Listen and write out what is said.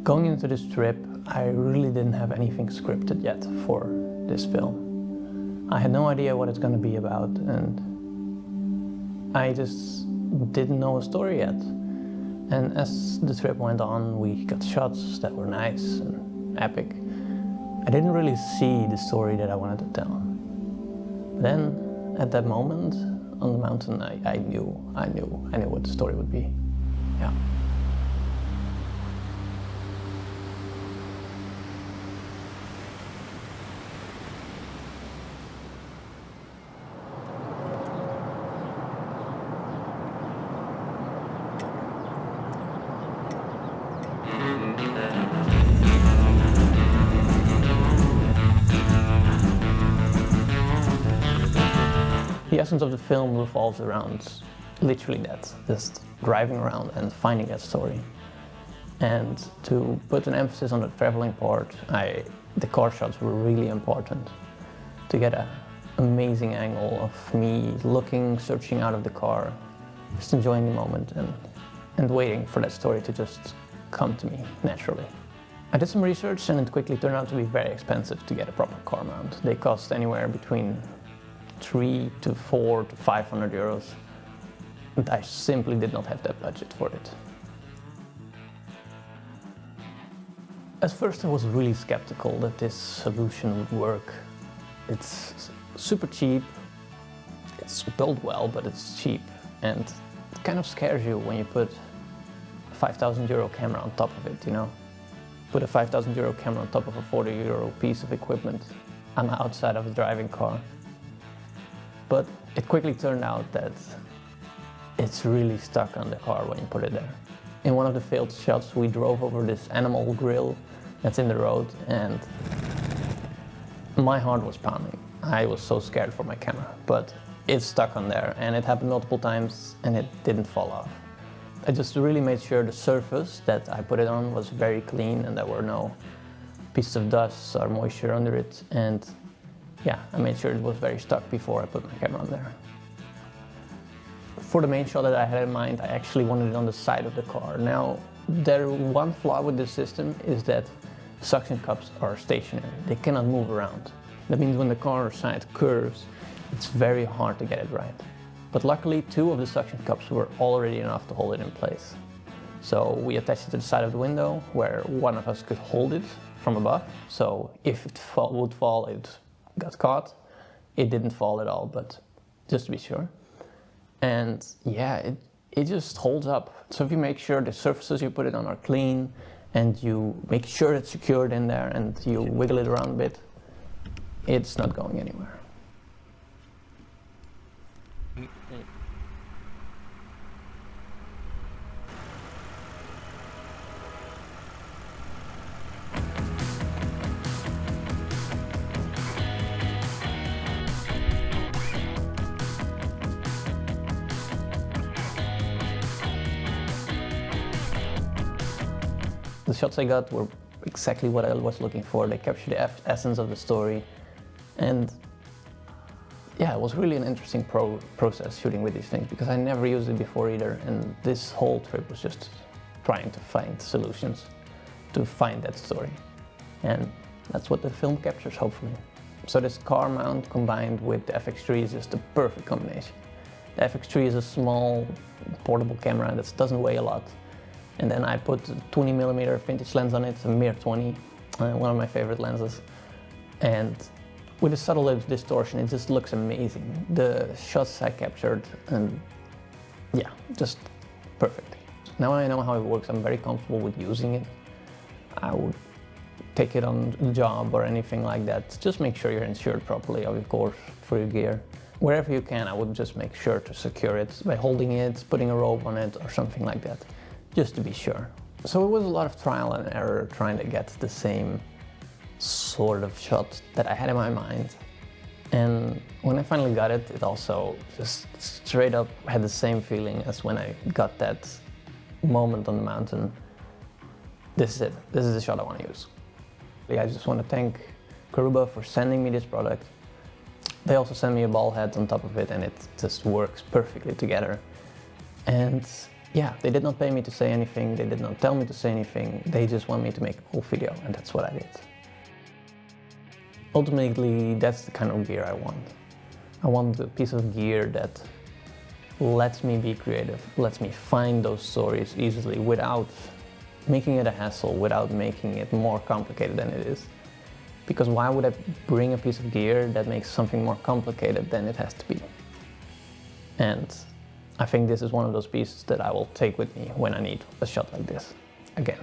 Going into this trip, I really didn't have anything scripted yet for this film. I had no idea what it's going to be about, and I just didn't know a story yet. And as the trip went on, we got shots that were nice and epic. I didn't really see the story that I wanted to tell. Then, at that moment on the mountain, I knew what the story would be. Yeah. The essence of the film revolves around literally that, just driving around and finding that story. And to put an emphasis on the traveling part, the car shots were really important to get an amazing angle of me looking, searching out of the car, just enjoying the moment and waiting for that story to just come to me naturally. I did some research and it quickly turned out to be very expensive to get a proper car mount. They cost anywhere between 3 to 4 to 500 euros. And I simply did not have that budget for it. At first I was really skeptical that this solution would work. It's super cheap, it's built well, but it's cheap. And it kind of scares you when you put a 5,000 euro camera on top of it, you know? Put a 5,000 euro camera on top of a 40 euro piece of equipment on the outside of a driving car. But it quickly turned out that it's really stuck on the car when you put it there. In one of the failed shots, we drove over this animal grill that's in the road, and my heart was pounding. I was so scared for my camera, but it's stuck on there, and it happened multiple times, and it didn't fall off. I just really made sure the surface that I put it on was very clean, and there were no pieces of dust or moisture under it, and yeah, I made sure it was very stuck before I put my camera on there. For the main shot that I had in mind, I actually wanted it on the side of the car. Now, one flaw with this system is that suction cups are stationary. They cannot move around. That means when the car side curves, it's very hard to get it right. But luckily, 2 of the suction cups were already enough to hold it in place. So we attached it to the side of the window where one of us could hold it from above. So if it would fall, it got caught. It didn't fall at all, but just to be sure. And yeah, it just holds up. So if you make sure the surfaces you put it on are clean, and you make sure it's secured in there, and you wiggle it around a bit, it's not going anywhere. The shots I got were exactly what I was looking for. They captured the essence of the story, and yeah, it was really an interesting process shooting with these things, because I never used it before either, and this whole trip was just trying to find solutions to find that story, and that's what the film captures, hopefully. So this car mount combined with the FX3 is just the perfect combination. The FX3 is a small portable camera that doesn't weigh a lot. And then I put a 20mm vintage lens on it, a Mir 20, one of my favorite lenses. And with a subtle distortion, it just looks amazing. The shots I captured, and yeah, just perfect. Now I know how it works, I'm very comfortable with using it. I would take it on a job or anything like that. Just make sure you're insured properly, of course, for your gear. Wherever you can, I would just make sure to secure it by holding it, putting a rope on it, or something like that, just to be sure. So it was a lot of trial and error trying to get the same sort of shot that I had in my mind. And when I finally got it, it also just straight up had the same feeling as when I got that moment on the mountain. This is it. This is the shot I want to use. I just want to thank Caruba for sending me this product. They also sent me a ball head on top of it, and it just works perfectly together. And yeah, they did not pay me to say anything, they did not tell me to say anything, they just want me to make a cool video, and that's what I did. Ultimately, that's the kind of gear I want. I want a piece of gear that lets me be creative, lets me find those stories easily without making it a hassle, without making it more complicated than it is. Because why would I bring a piece of gear that makes something more complicated than it has to be? And I think this is one of those pieces that I will take with me when I need a shot like this again.